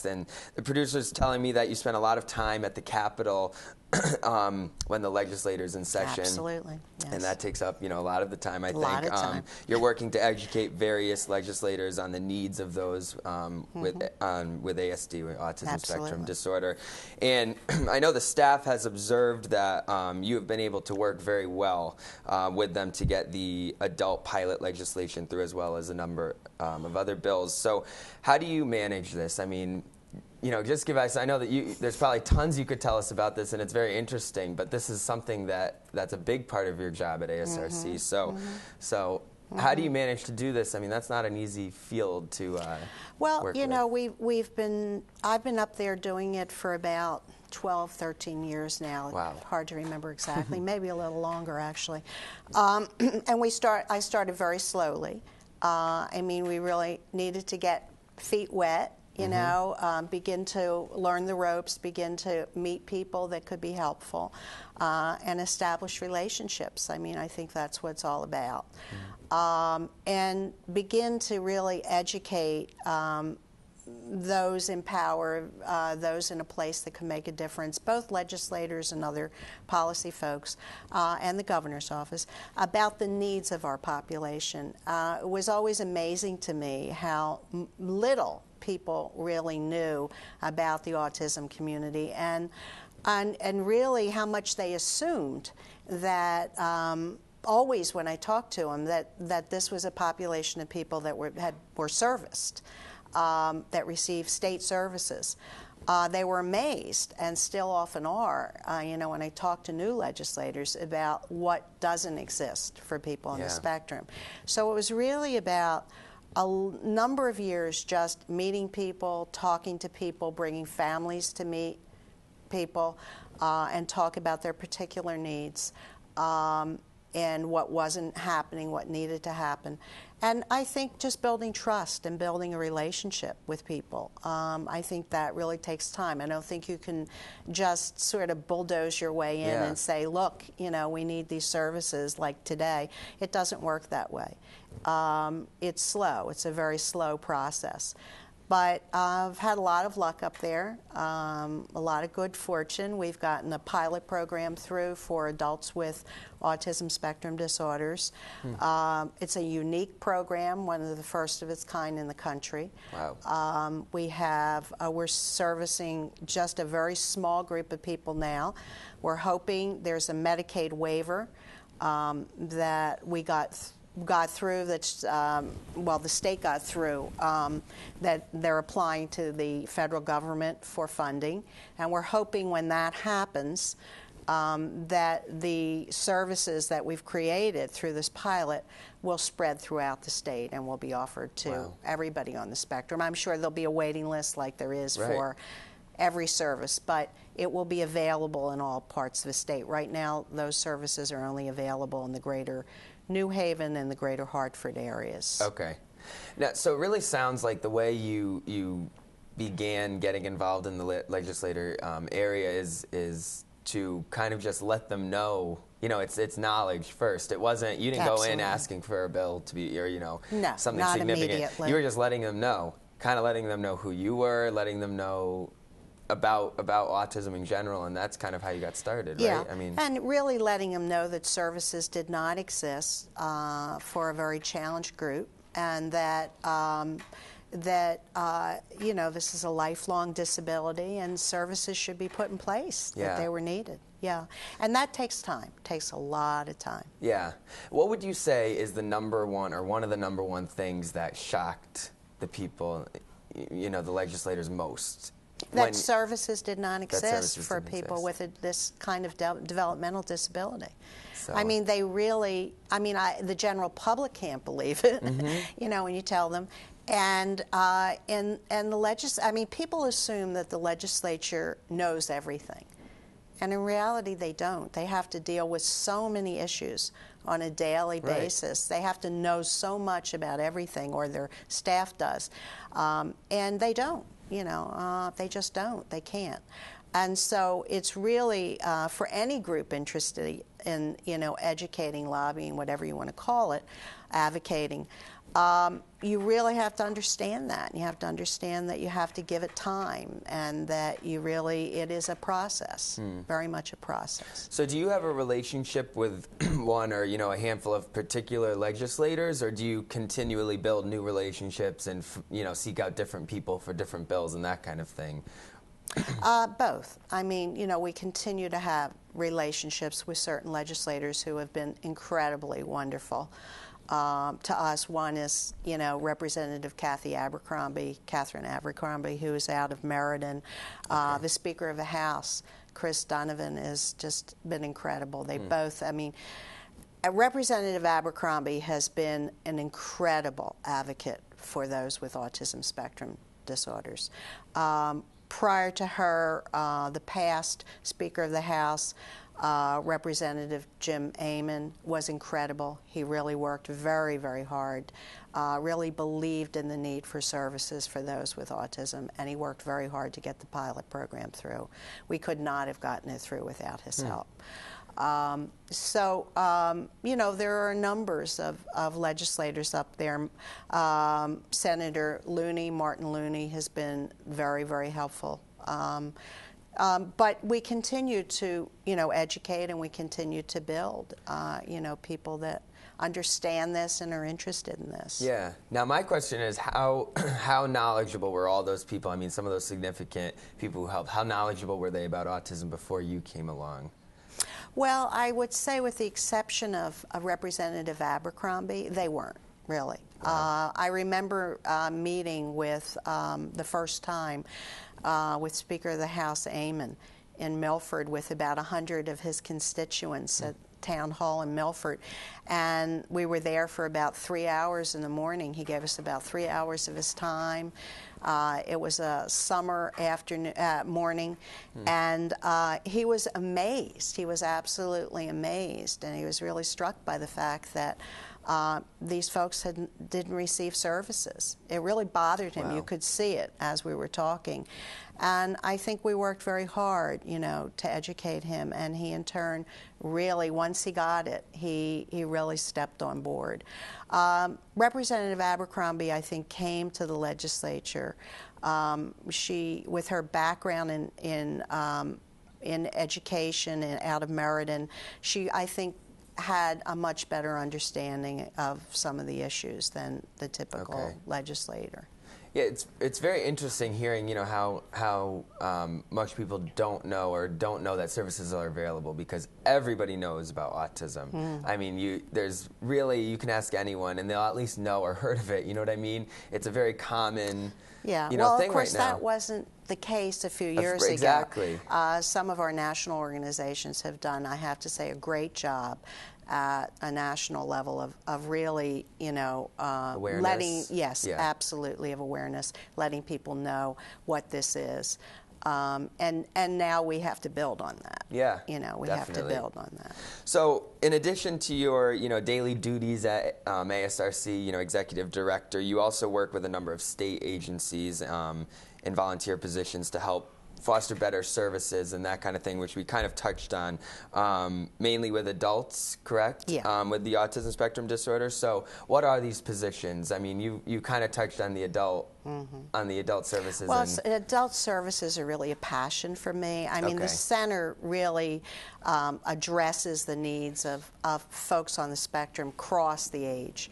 And the producer's telling me that you spent a lot of time at the Capitol when the legislator's in session. Absolutely, yes. And that takes up, a lot of the time, I think. A lot of time. You're working to educate various legislators on the needs of those with ASD, with autism spectrum disorder. And I know the staff has observed that you have been able to work very well with them to get the adult pilot legislation through, as well as a number of other bills. So how do you manage this? I mean, just give us, I know that there's probably tons you could tell us about this, and it's very interesting, but this is something that's a big part of your job at A.S.R.C. So how do you manage to do this? I mean, that's not an easy field to work with. I've been up there doing it for about 12, 13 years now. Wow. Hard to remember exactly, maybe a little longer, actually. And I started very slowly. I mean, we really needed to get feet wet. Begin to learn the ropes, begin to meet people that could be helpful, and establish relationships. I mean, I think that's what it's all about. And begin to really educate those, empower those in a place that can make a difference, both legislators and other policy folks, and the governor's office, about the needs of our population. It was always amazing to me how little people really knew about the autism community, and really how much they assumed that always when I talked to them that this was a population of people that were serviced, that received state services. They were amazed, and still often are, when I talk to new legislators about what doesn't exist for people on the spectrum. So it was really about a number of years just meeting people, talking to people, bringing families to meet people, and talk about their particular needs, and what wasn't happening, what needed to happen. And I think just building trust and building a relationship with people, I think that really takes time. I don't think you can just sort of bulldoze your way in and say, look, we need these services like today. It doesn't work that way. It's slow. It's a very slow process. But I've had a lot of luck up there, a lot of good fortune. We've gotten a pilot program through for adults with autism spectrum disorders. It's a unique program, one of the first of its kind in the country. Wow. We're servicing just a very small group of people now. We're hoping there's a Medicaid waiver that we got through, the state got through, that they're applying to the federal government for funding. And we're hoping when that happens that the services that we've created through this pilot will spread throughout the state and will be offered to everybody on the spectrum. I'm sure there'll be a waiting list like there is for every service, but it will be available in all parts of the state. Right now, those services are only available in the greater New Haven and the greater Hartford areas. Okay. Now, so it really sounds like the way you began getting involved in the legislator area is to kind of just let them know, it's knowledge first. It wasn't, you didn't go in asking for a bill to be, or, something not significant. Immediately. You were just letting them know, letting them know who you were, letting them know about autism in general, and that's kind of how you got started, right? I mean, and really letting them know that services did not exist for a very challenged group, and that this is a lifelong disability, and services should be put in place that they were needed. Yeah, and that takes time. Takes a lot of time. Yeah. What would you say is the number one, or one of the number one things that shocked the people, the legislators most? That services did not exist for people with this kind of developmental disability. So. I mean, they really, the general public can't believe it, when you tell them. And people assume that the legislature knows everything. And in reality, they don't. They have to deal with so many issues on a daily basis. They have to know so much about everything, or their staff does. And they don't. They just don't. They can't. And so it's really for any group interested in, educating, lobbying, whatever you want to call it, advocating. You really have to understand that. You have to understand that you have to give it time, and that it is a process, very much a process. So do you have a relationship with one or, a handful of particular legislators, or do you continually build new relationships and, seek out different people for different bills and that kind of thing? Both. I mean, we continue to have relationships with certain legislators who have been incredibly wonderful. To us, one is, Representative Catherine Abercrombie, who is out of Meriden. The Speaker of the House, Chris Donovan, has just been incredible. They both, Representative Abercrombie has been an incredible advocate for those with autism spectrum disorders. Prior to her, the past Speaker of the House, Representative Jim Amon, was incredible. He really worked very, very hard, really believed in the need for services for those with autism, and he worked very hard to get the pilot program through. We could not have gotten it through without his help. There are numbers of legislators up there. Senator Martin Looney, has been very, very helpful. But we continue to, educate, and we continue to build, people that understand this and are interested in this. Yeah. Now, my question is, how knowledgeable were all those people? I mean, some of those significant people who helped, how knowledgeable were they about autism before you came along? Well, I would say, with the exception of Representative Abercrombie, they weren't, really. Wow. I remember meeting with, the first time, with Speaker of the House Amon in Milford with about 100 of his constituents at Town Hall in Milford, and we were there for about 3 hours in the morning. He gave us about 3 hours of his time. It was a summer morning, and he was amazed. He was absolutely amazed, and he was really struck by the fact that these folks didn't receive services. It really bothered him. Wow. You could see it as we were talking. And I think we worked very hard, to educate him, and he in turn really, once he got it, he really stepped on board. Representative Abercrombie, I think, came to the legislature. She, with her background in education and out of Meriden, she, I think, had a much better understanding of some of the issues than the typical legislator. Yeah, it's very interesting hearing, how much people don't know that services are available, because everybody knows about autism. I mean, you can ask anyone and they'll at least know or heard of it. You know what I mean? It's a very common thing right now. Well, of course, that wasn't the case a few years ago. Exactly. Some of our national organizations have done, I have to say, a great job at a national level of really, awareness. Absolutely, of awareness, letting people know what this is. And now we have to build on that. Yeah, we definitely have to build on that. So, in addition to your, daily duties at A.S.R.C, executive director, you also work with a number of state agencies and volunteer positions to help foster better services and that kind of thing, which we kind of touched on, mainly with adults, correct? Yeah. With the autism spectrum disorder. So, what are these positions? I mean, you kind of touched on the adult services. Well, adult services are really a passion for me. I mean, the center really addresses the needs of folks on the spectrum across the age